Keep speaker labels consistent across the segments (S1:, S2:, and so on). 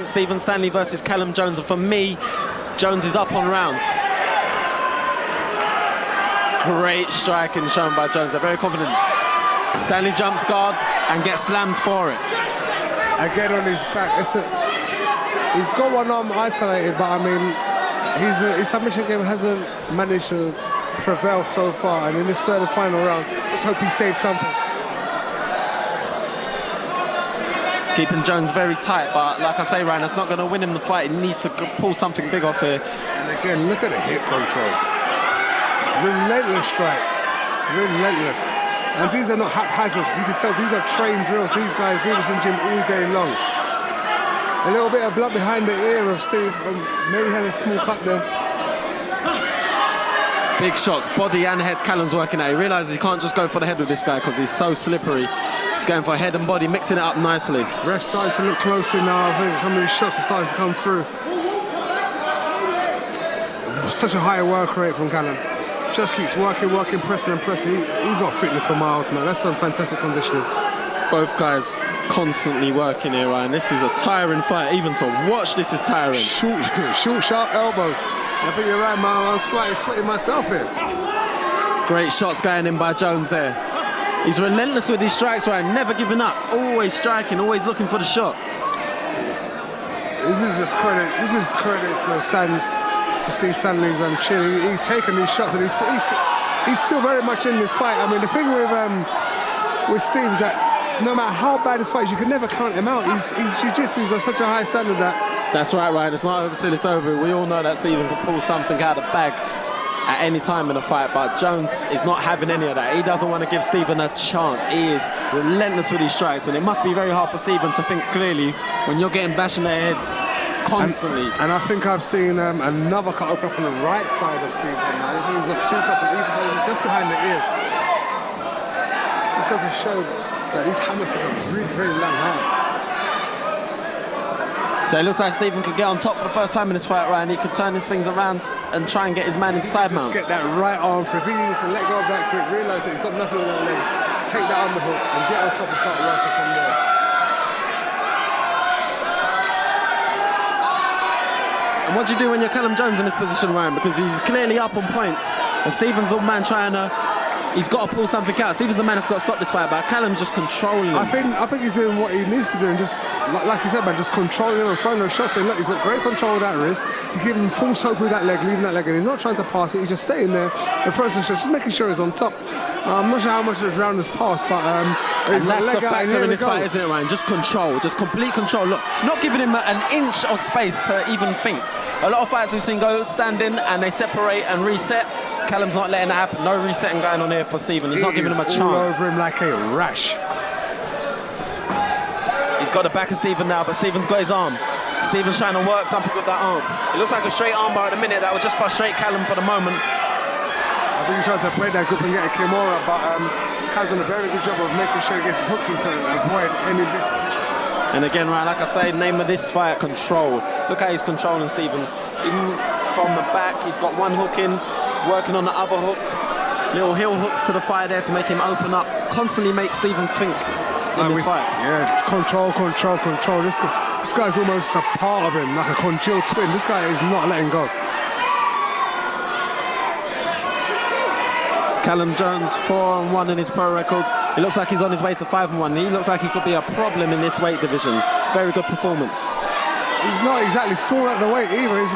S1: Stephen Stanley versus Callum Jones, and for me, Jones is up on rounds. Great striking shown by Jones. They're very confident. Stanley jumps guard and gets slammed for it.
S2: Again on his back. He's got one arm isolated, but I mean, his submission game hasn't managed to prevail so far. And in this third and final round, let's hope he saved something.
S1: Keeping Jones very tight, but like I say, Ryan, that's not going to win him the fight. He needs to pull something big off here.
S2: And again, look at the hip control. Relentless strikes. Relentless. And these are not haphazard. You can tell these are trained drills. These guys do this in gym all day long. A little bit of blood behind the ear of Steve. Maybe has a small cut there.
S1: Big shots, body and head. Callum's working at. He realises he can't just go for the head with this guy because he's so slippery. He's going for head and body, mixing it up nicely.
S2: Ref's starting to look closer now. I think some of these shots are starting to come through. Such a high work rate from Callum. Just keeps working, pressing and pressing. He's got fitness for miles, man. That's some fantastic conditioning. Both guys constantly working here, Ryan. This is a tiring fight. Even to watch, this is tiring. Short, sharp elbows. I think you're right, man. I'm slightly sweating myself here. Great shots going in by Jones there. He's relentless with his strikes, Ryan. Never giving up. Always striking, always looking for the shot. This is just credit. This is credit to Steve Stanley's chin. He's taken these shots and he's still very much in this fight. I mean, the thing with Steve is that no matter how bad his fight is, you can never count him out. His jiu-jitsu is at such a high standard that... That's right, Ryan. It's not over till it's over. We all know that Stephen can pull something out of the bag at any time in a fight, but Jones is not having any of that. He doesn't want to give Stephen a chance. He is relentless with his strikes, and it must be very hard for Stephen to think clearly when you're getting bashed in the head constantly. And I think I've seen another cut open up on the right side of Stephen now. He's got two cuts on either side, just behind the ears. This goes to show that these hammer fists are really, really long hand. So it looks like Stephen could get on top for the first time in this fight, Ryan. He could turn his things around and try and get his man into side mount. Just get that right arm for if he needs to let go of that grip, realise that he's got nothing on that leg, take that underhook and get on top and start working from there. And what do you do when you're Callum Jones in this position, Ryan? Because he's clearly up on points, and Stephen's the man trying to... He's got to pull something out. Stephen's the man that's got to stop this fight, but Callum's just controlling him. I think he's doing what he needs to do, and just, like you said, man, just controlling him and throwing those shots. And look, he's got great control of that wrist. He's giving him full soak with that leg, leaving that leg, and he's not trying to pass it. He's just staying there and throwing some shots, just making sure he's on top. I'm not sure how much this round has passed, but... and that's the factor in this fight, isn't it, Ryan? Just control, just complete control. Look, not giving him an inch of space to even think. A lot of fights we've seen go standing and they separate and reset. Callum's not letting that happen. No resetting going on here for Stephen. He's not giving him a chance. All over him like a rash. He's got the back of Stephen now, but Stephen's got his arm. Stephen's trying to work something with that arm. It looks like a straight arm bar at the minute. That will just frustrate Callum for the moment. I think he's trying to break that grip and get a Kimura, but Callum's done a very good job of making sure he gets his hooks in to avoid any misposition. And again, Ryan, like I say, name of this fight, control. Look how he's controlling Stephen. Even from the back, he's got one hook in, working on the other hook. Little heel hooks to the fire there to make him open up. Constantly make Stephen think in this fight. Yeah, control. This guy's almost a part of him, like a congealed twin. This guy is not letting go. Callum Jones 4-1 in his pro record. It looks like he's on his way to 5-1. He looks like he could be a problem in this weight division. Very good performance. He's not exactly small at the weight either. He's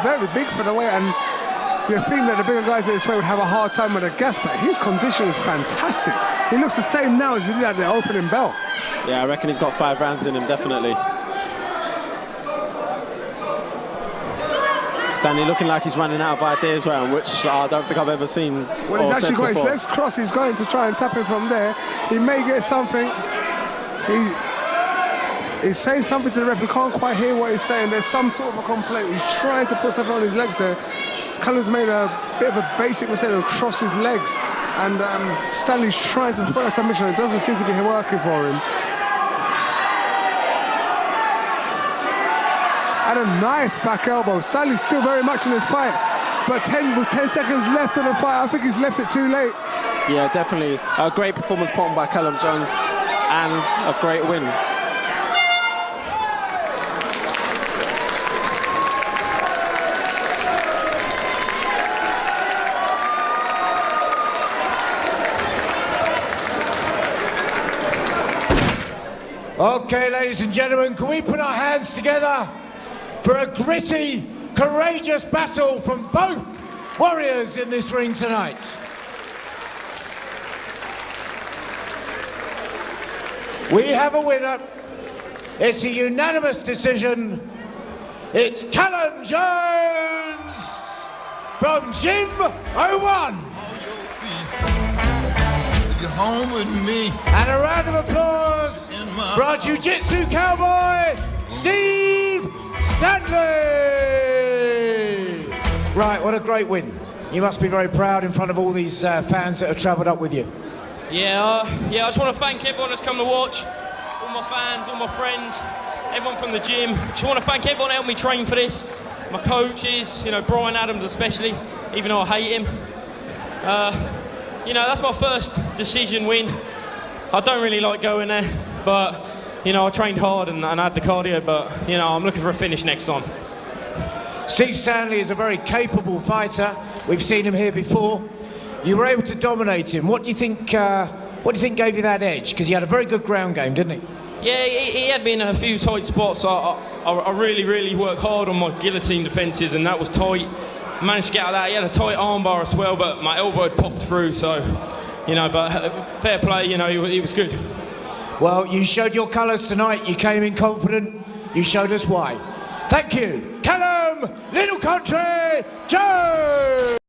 S2: very big for the weight, and you think that the bigger guys at this weight would have a hard time with the gas, but his condition is fantastic. He looks the same now as he did at the opening bell. Yeah, I reckon he's got 5 rounds in him, definitely. Stanley looking like he's running out of ideas, Ryan, which I don't think I've ever seen. Well, he's actually got his legs crossed. He's going to try and tap him from there. He may get something. He's saying something to the ref. We can't quite hear what he's saying. There's some sort of a complaint. He's trying to put something on his legs there. Callum's made a bit of a basic mistake and crossed his legs. And Stanley's trying to put that submission. It doesn't seem to be working for him. And a nice back elbow. Stanley's still very much in this fight, but with 10 seconds left in the fight, I think he's left it too late. Yeah, definitely. A great performance put on by Callum Jones, and a great win.
S3: Okay, ladies and gentlemen, can we put our hands together for a gritty, courageous battle from both warriors in this ring tonight? We have a winner. It's a unanimous decision. It's Callum Jones from Gym 01.
S4: You're home with me.
S3: And a round of applause for our jiu-jitsu cowboy, Steve Stanley. Right, what a great win. You must be very proud in front of all these fans that have travelled up with you.
S5: Yeah, I just want to thank everyone that's come to watch, all my fans, all my friends, everyone from the gym. Just want to thank everyone that helped me train for this. My coaches, you know, Brian Adams especially, even though I hate him. You know, that's my first decision win. I don't really like going there, but, you know, I trained hard and I had the cardio, but, you know, I'm looking for a finish next time.
S3: Steve Stanley is a very capable fighter. We've seen him here before. You were able to dominate him. What do you think gave you that edge? Because he had a very good ground game, didn't he?
S5: Yeah, he had me in a few tight spots. I really worked hard on my guillotine defences, and that was tight. Managed to get out of that. He had a tight armbar as well, but my elbow had popped through, so, you know, but fair play, you know, he was good.
S3: Well, you showed your colours tonight. You came in confident. You showed us why. Thank you. Callum, Little Country, Joe!